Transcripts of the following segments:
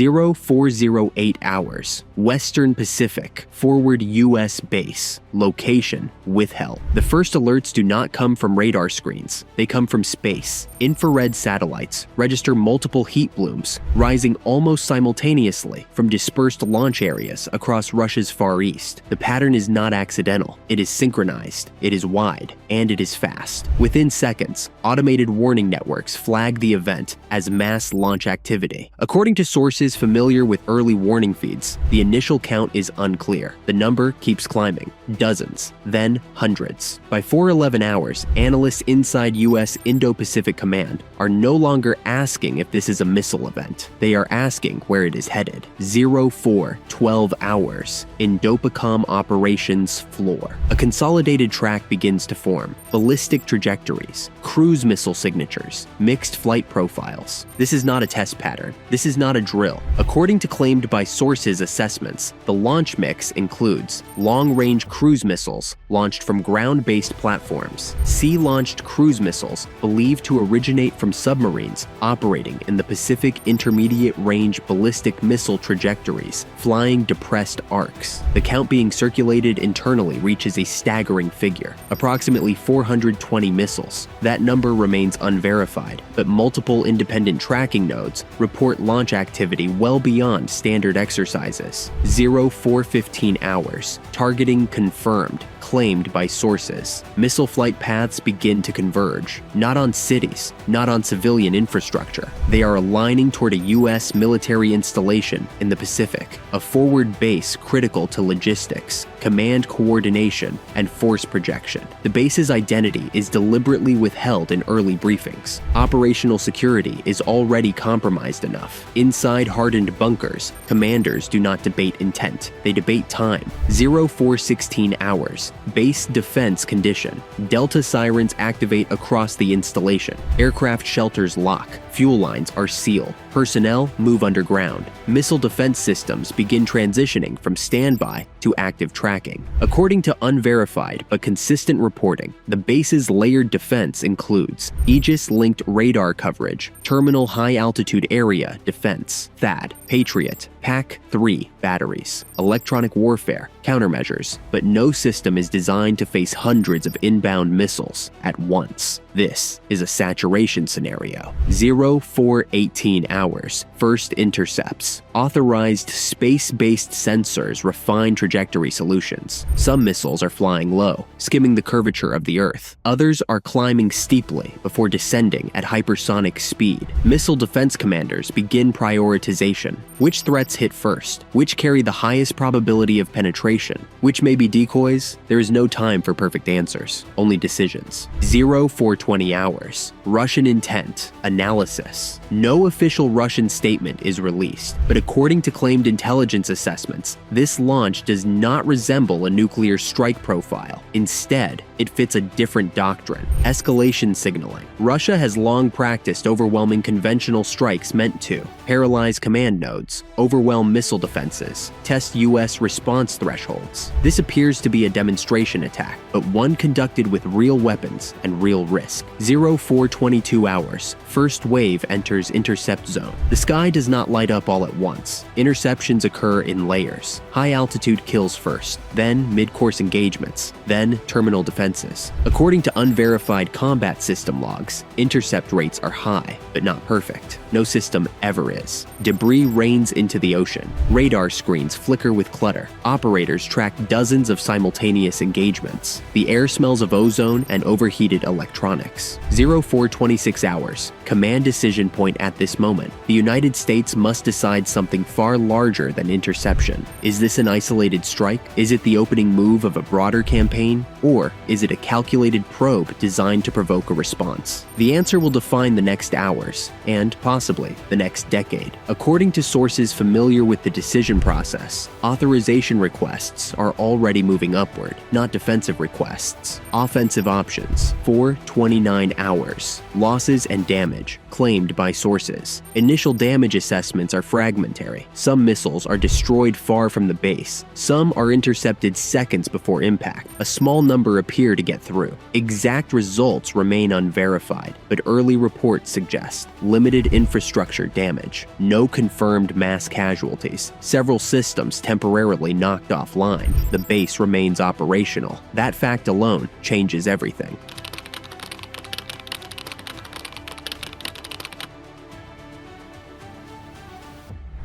0408 hours, Western Pacific, forward U.S. base, location withheld. The first alerts do not come from radar screens. They come from space. Infrared satellites register multiple heat blooms, rising almost simultaneously from dispersed launch areas across Russia's Far East. The pattern is not accidental. It is synchronized, it is wide, and it is fast. Within seconds, automated warning networks flag the event as mass launch activity. According to sources familiar with early warning feeds, the initial count is unclear. The number keeps climbing. Dozens, then hundreds. By 4:11 hours, analysts inside U.S. Indo-Pacific Command are no longer asking if this is a missile event. They are asking where it is headed. 0412 hours, Indopacom operations floor. A consolidated track begins to form. Ballistic trajectories, cruise missile signatures, mixed flight profiles. This is not a test pattern. This is not a drill. According to claimed by sources assessments, the launch mix includes long-range cruise missiles launched from ground-based platforms, sea-launched cruise missiles believed to originate from submarines operating in the Pacific intermediate-range ballistic missile trajectories, flying depressed arcs. The count being circulated internally reaches a staggering figure, approximately 420 missiles. That number remains unverified, but multiple independent tracking nodes report launch activity well beyond standard exercises. 0415 hours, targeting confirmed, claimed by sources. Missile flight paths begin to converge, not on cities, not on civilian infrastructure. They are aligning toward a U.S. military installation in the Pacific, a forward base critical to logistics, command coordination, and force projection. The base's identity is deliberately withheld in early briefings. Operational security is already compromised enough. Inside hardened bunkers, commanders do not debate intent, they debate time. 0416 hours, base defense condition. Delta sirens activate across the installation. Aircraft shelters lock. Fuel lines are sealed. Personnel move underground. Missile defense systems begin transitioning from standby to active tracking. According to unverified but consistent reporting, the base's layered defense includes Aegis-linked radar coverage, terminal high-altitude area defense, THAAD, Patriot, PAC-3 batteries, electronic warfare, countermeasures, but no system is designed to face hundreds of inbound missiles at once. This is a saturation scenario. 0418 hours, first intercepts. Authorized space-based sensors refine trajectory solutions. Some missiles are flying low, skimming the curvature of the Earth. Others are climbing steeply before descending at hypersonic speed. Missile defense commanders begin prioritization. Which threats hit first? Which carry the highest probability of penetration? Which may be decoys? There is no time for perfect answers, only decisions. 0420 hours, Russian intent, analysis. No official Russian statement is released, but according to claimed intelligence assessments, this launch does not resemble a nuclear strike profile. Instead, it fits a different doctrine: escalation signaling. Russia has long practiced overwhelming conventional strikes meant to paralyze command nodes, overwhelm missile defenses, test U.S. response thresholds. This appears to be a demonstration attack, but one conducted with real weapons and real risk. 0422 hours, first wave enters intercept zone. The sky does not light up all at once. Interceptions occur in layers. High altitude kills first, then mid-course engagements, then terminal defenses. According to unverified combat system logs, intercept rates are high, but not perfect. No system ever is. Debris rains into the ocean. Radar screens flicker with clutter. Operators track dozens of simultaneous engagements. The air smells of ozone and overheated electronics. 0426 hours, command decision point at this moment. The United States must decide something far larger than interception. Is this an isolated strike? Is it the opening move of a broader campaign? Or is it a calculated probe designed to provoke a response? The answer will define the next hours, and possibly the next decade. According to sources familiar with the decision process, authorization requests are already moving upward, not defensive requests. Offensive options, 429 hours. Losses and damage, claimed by sources. Initial damage assessments are fragmentary. Some missiles are destroyed far from the base. Some are intercepted seconds before impact. A small number appear to get through. Exact results remain unverified, but early reports suggest limited infrastructure damage, no confirmed mass casualties, several systems temporarily knocked offline. The base remains operational. That fact alone changes everything.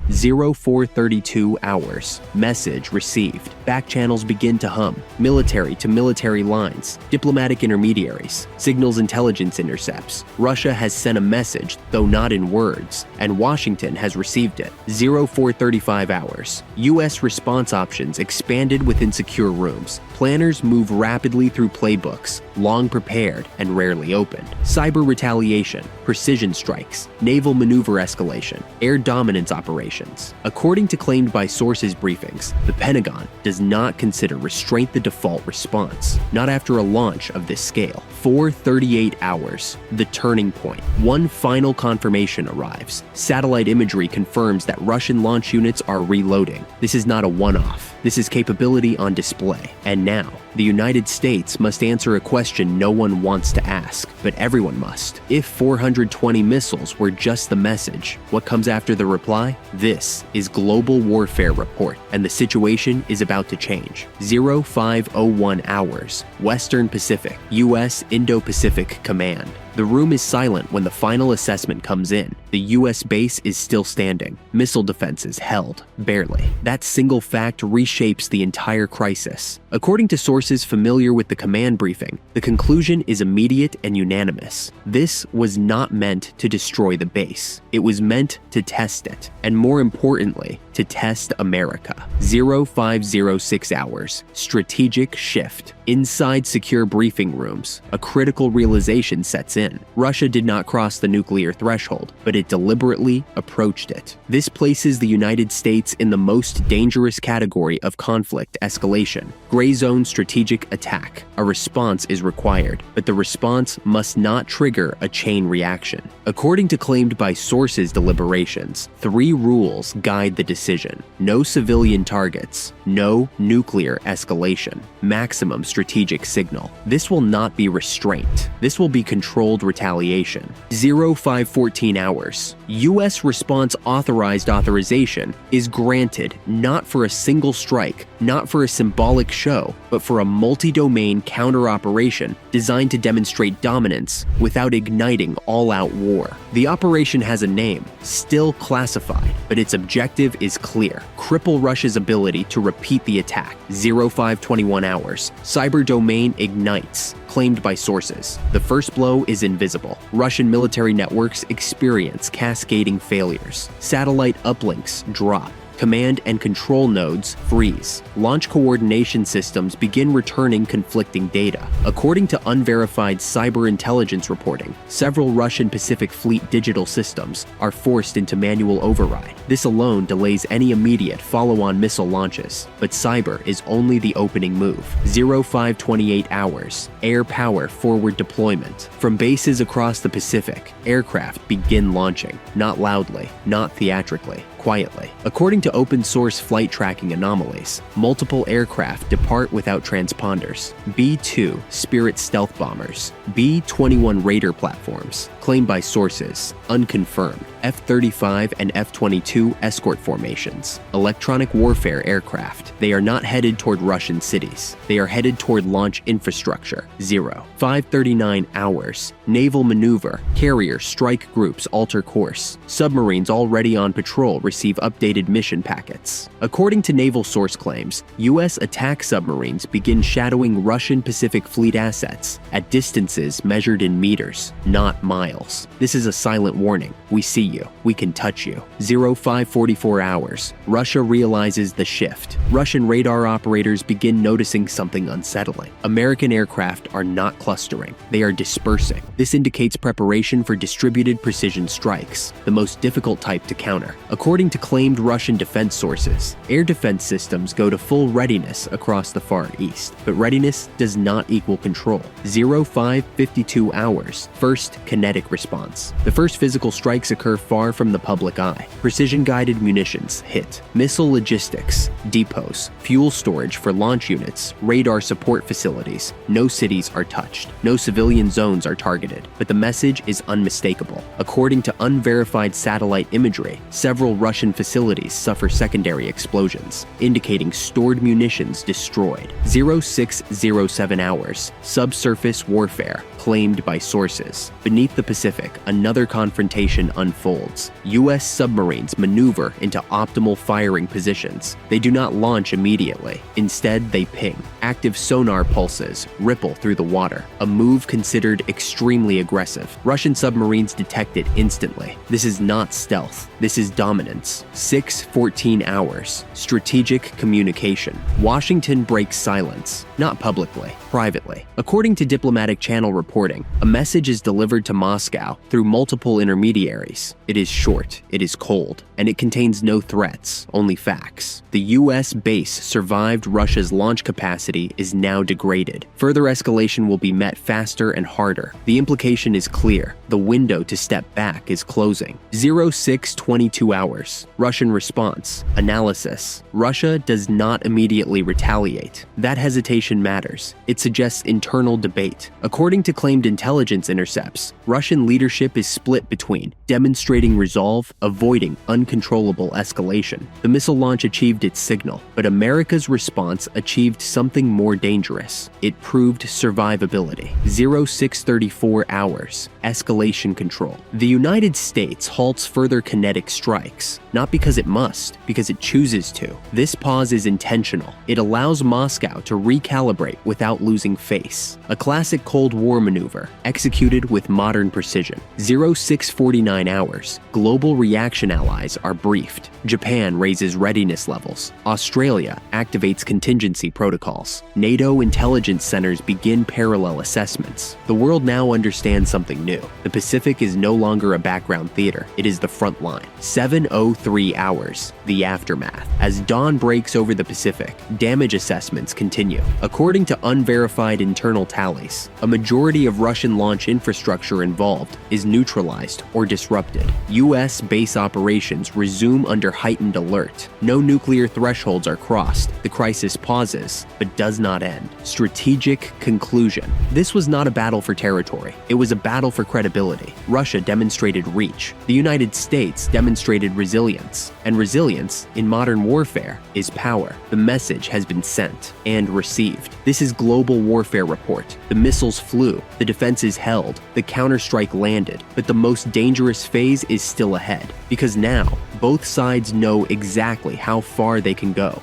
0432 hours. Message received. Back channels begin to hum. Military to military lines. Diplomatic intermediaries. Signals intelligence intercepts. Russia has sent a message, though not in words, and Washington has received it. 0435 hours. U.S. response options expanded within secure rooms. Planners move rapidly through playbooks, long prepared and rarely opened. Cyber retaliation, precision strikes, naval maneuver escalation, air dominance operations. According to claimed by sources briefings, the Pentagon does not consider restraint the default response, not after a launch of this scale. 438 hours, the turning point. One final confirmation arrives. Satellite imagery confirms that Russian launch units are reloading. This is not a one-off. This is capability on display. And now, the United States must answer a question no one wants to ask, but everyone must. If 420 missiles were just the message, what comes after the reply? This is Global Warfare Report, and the situation is about to change. 0501 hours, Western Pacific, U.S. Indo-Pacific Command. The room is silent when the final assessment comes in. The U.S. base is still standing. Missile defenses held, barely. That single fact reshapes the entire crisis. According to sources familiar with the command briefing, the conclusion is immediate and unanimous. This was not meant to destroy the base. It was meant to test it, and more importantly, to test America. 0506 hours, strategic shift. Inside secure briefing rooms, a critical realization sets in. Russia did not cross the nuclear threshold, but it deliberately approached it. This places the United States in the most dangerous category of conflict escalation. Gray zone strategic attack. A response is required, but the response must not trigger a chain reaction. According to claimed by sources deliberations, 3 rules guide the decision. No civilian targets. No nuclear escalation. Maximum strategic signal. This will not be restraint. This will be controlled retaliation. 0514 hours. U.S. response authorization is granted not for a single strike, not for a symbolic show, but for a multi-domain counter-operation designed to demonstrate dominance without igniting all-out war. The operation has a name, still classified, but its objective is clear. Cripple Russia's ability to repeat the attack. 0521 hours. Cyber domain ignites. Claimed by sources. The first blow is invisible. Russian military networks experience cascading failures. Satellite uplinks drop. Command and control nodes freeze. Launch coordination systems begin returning conflicting data. According to unverified cyber intelligence reporting, several Russian Pacific Fleet digital systems are forced into manual override. This alone delays any immediate follow-on missile launches, but cyber is only the opening move. 0528 hours. Air power forward deployment. From bases across the Pacific, aircraft begin launching. Not loudly, not theatrically, quietly. According to open-source flight tracking anomalies, multiple aircraft depart without transponders. B-2 Spirit stealth bombers, B-21 Raider platforms, claimed by sources, unconfirmed. F-35 and F-22 escort formations, electronic warfare aircraft. They are not headed toward Russian cities. They are headed toward launch infrastructure. 0539 hours. Naval maneuver. Carrier strike groups alter course. Submarines already on patrol receive updated mission packets. According to naval source claims, U.S. attack submarines begin shadowing Russian Pacific Fleet assets at distances measured in meters, not miles. This is a silent warning. We see you. you. We can touch you. 0544 hours. Russia realizes the shift. Russian radar operators begin noticing something unsettling. American aircraft are not clustering. They are dispersing. This indicates preparation for distributed precision strikes, the most difficult type to counter. According to claimed Russian defense sources, air defense systems go to full readiness across the Far East. But readiness does not equal control. 0552 hours. First kinetic response. The first physical strikes occur far from the public eye. Precision-guided munitions hit. Missile logistics, depots, fuel storage for launch units, radar support facilities. No cities are touched. No civilian zones are targeted. But the message is unmistakable. According to unverified satellite imagery, several Russian facilities suffer secondary explosions, indicating stored munitions destroyed. 0607 hours. Subsurface warfare, claimed by sources. Beneath the Pacific, another confrontation unfolds. U.S. submarines maneuver into optimal firing positions. They do not launch immediately. Instead, they ping. Active sonar pulses ripple through the water, a move considered extremely aggressive. Russian submarines detect it instantly. This is not stealth. This is dominance. 614 hours. Strategic communication. Washington breaks silence. Not publicly, privately. According to diplomatic channel reporting, a message is delivered to Moscow through multiple intermediaries. It is short, it is cold, and it contains no threats, only facts. The U.S. base survived Russia's launch capacity is now degraded. Further escalation will be met faster and harder. The implication is clear. The window to step back is closing. 0622 hours. Russian response. Analysis. Russia does not immediately retaliate. That hesitation matters. It suggests internal debate. According to claimed intelligence intercepts, Russian leadership is split between demonstrating resolve, avoiding uncontrollable escalation. The missile launch achieved its signal, but America's response achieved something more dangerous. It proved survivability. 0634 hours. Escalation control. The United States halts further kinetic strikes, not because it must, because it chooses to. This pause is intentional. It allows Moscow to recalibrate without losing face. A classic Cold War maneuver, executed with modern precision. 0649 hours. Global reaction allies are briefed. Japan raises readiness levels. Australia activates contingency protocols. NATO intelligence centers begin parallel assessments. The world now understands something new. The Pacific is no longer a background theater. It is the front line. 703 hours. The aftermath. As dawn breaks over the Pacific, damage assessments continue. According to unverified internal tallies, a majority of Russian launch infrastructure involved is neutralized or disrupted. U.S. base operations resume under heightened alert. No nuclear thresholds are crossed. The crisis pauses, but does not end. Strategic conclusion. This was not a battle for territory. It was a battle for credibility. Russia demonstrated reach. The United States demonstrated resilience. And resilience, in modern warfare, is power. The message has been sent and received. This is Global Warfare Report. The missiles flew. The defenses held. The counterstrike landed. But the most dangerous phase is still ahead. Because now, both sides know exactly how far they can go.